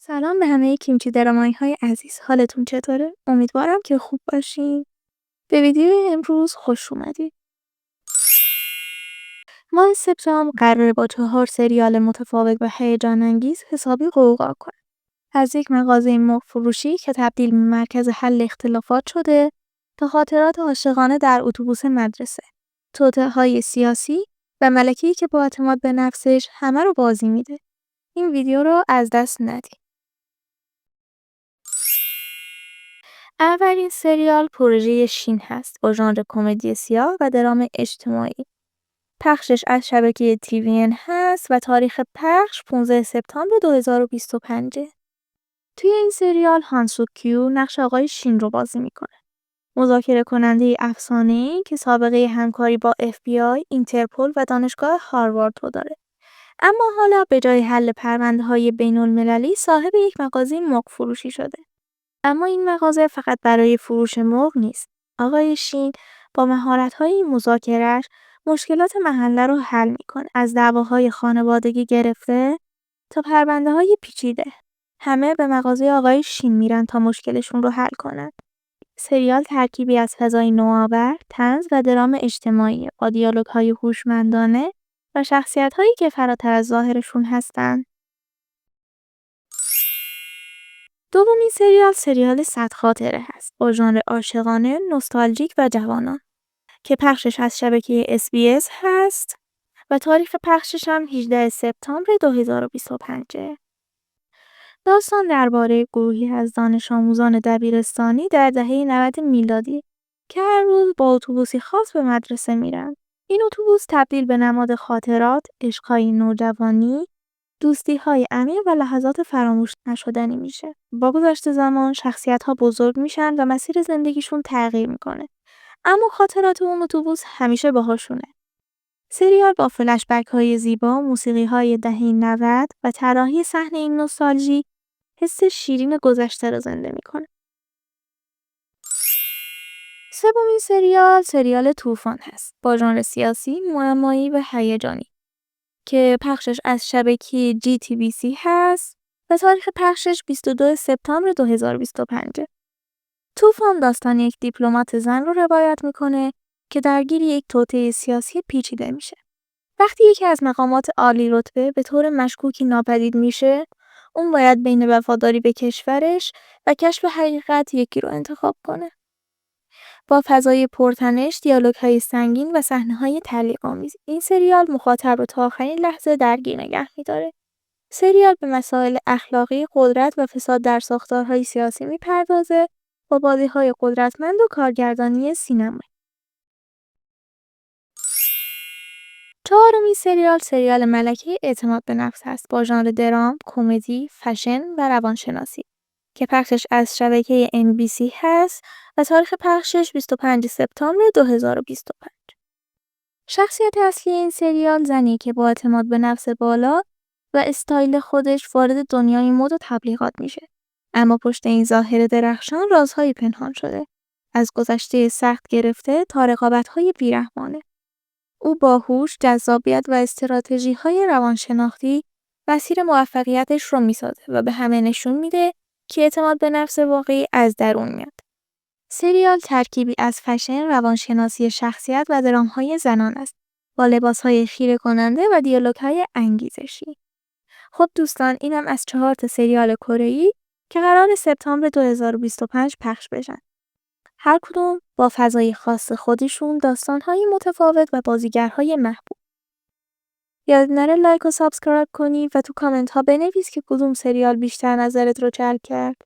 سلام به همه کیمچی درامایی های عزیز. حالتون چطوره؟ امیدوارم که خوب باشین. به ویدیو امروز خوش اومدید. ماه سپتامبر قراره با 4 سریال متفاوت و هیجان انگیز حسابی غوغا کنه. از یک مغازه مرغ فروشی که تبدیل به مرکز حل اختلافات شده تا خاطرات عاشقانه در اتوبوس مدرسه، توطئه‌های سیاسی و ملکه‌ای که با اعتماد به نفسش همه رو بازی میده. این ویدیو رو از دست ندید. اولین سریال پروژه شین هست با ژانر کمدی سیاه و درام اجتماعی. پخشش از شبکه TVN هست و تاریخ پخش 15 سپتامبر 2025. توی این سریال هان سوک کیو نقش آقای شین رو بازی میکنه. مذاکره کننده افسانه‌ای که سابقه همکاری با FBI، اینترپل و دانشگاه هاروارد رو داره. اما حالا به جای حل پرونده‌های بین‌المللی صاحب یک مغازه مرغ فروشی شده. اما این مغازه فقط برای فروش مرغ نیست. آقای شین با مهارت‌های مذاکره‌اش مشکلات محله رو حل میکنه. از دعواهای خانوادگی گرفته تا پرونده‌های پیچیده. همه به مغازه آقای شین میرن تا مشکلشون رو حل کنن. سریال ترکیبی از فضای نوآور، طنز و درام اجتماعی با دیالوگ‌های هوشمندانه و شخصیت‌هایی که فراتر از ظاهرشون هستن. دومین سریال 100 خاطره هست با ژانر عاشقانه، نوستالژیک و جوانان که پخشش از شبکه SBS هست و تاریخ پخشش هم 18 سپتامبر 2025. داستان درباره گروهی از دانش آموزان دبیرستانی در دهه 90 میلادی که هر روز با اتوبوسی خاص به مدرسه میرن. این اتوبوس تبدیل به نماد خاطرات، عشق‌های نوجوانی، دوستی‌های عمیق و لحظات فراموش نشدنی میشه. با گذشت زمان شخصیت‌ها بزرگ میشن و مسیر زندگیشون تغییر میکنه. اما خاطرات اون اتوبوس همیشه باهاشونه. سریال با فلشبک‌های زیبا، موسیقی‌های دهه 90 و طراحی صحنه این نوستالژی حس شیرین گذشته رو زنده میکنه. سومین سریال طوفان هست با ژانر سیاسی، معمایی و هیجانی که پخشش از شبکه GTBC هست و تاریخ پخشش 22 سپتامبر 2025. طوفان داستان یک دیپلمات زن رو روایت میکنه که درگیر یک توطئه سیاسی پیچیده میشه. وقتی یکی از مقامات عالی رتبه به طور مشکوکی ناپدید میشه، اون باید بین وفاداری به کشورش و کشف حقیقت یکی رو انتخاب کنه. با فضای پرتنش، دیالوگ‌های سنگین و صحنه‌های تعلیق‌آمیز، این سریال مخاطب رو تا آخرین لحظه درگیر نگه می‌داره. سریال به مسائل اخلاقی، قدرت و فساد در ساختارهای سیاسی می‌پردازه با بازی‌های قدرتمند و کارگردانی سینمایی. چهارمین سریال ملکه اعتماد به نفس است با ژانر درام، کمدی، فشن و روانشناسی که پخشش از شبکه NBC هست و تاریخ پخشش 25 سپتامبر 2025. شخصیت اصلی این سریال زنی که با اعتماد به نفس بالا و استایل خودش وارد دنیای مد و تبلیغات میشه. اما پشت این ظاهر درخشان رازهایی پنهان شده. از گذشته سخت گرفته تا رقابت‌های بیرحمانه. او با هوش، جذابیت و استراتژی‌های روانشناختی مسیر موفقیتش رو میسازه و به همه نشون میده که اعتماد به نفس واقعی از درون میاد. سریال ترکیبی از فشن، روانشناسی شخصیت و درام‌های زنان است با لباس‌های خیره کننده و دیالوگ‌های انگیزشی. خب دوستان، اینم از 4 تا سریال کره‌ای که قرار سپتامبر 2025 پخش بشن. هر کدوم با فضای خاص خودشون، داستان‌های متفاوت و بازیگرهای محبوب. یاد نره لایک و سابسکرایب کنی و تو کامنت ها بنویس که کدوم سریال بیشتر نظرت رو جلب کرد.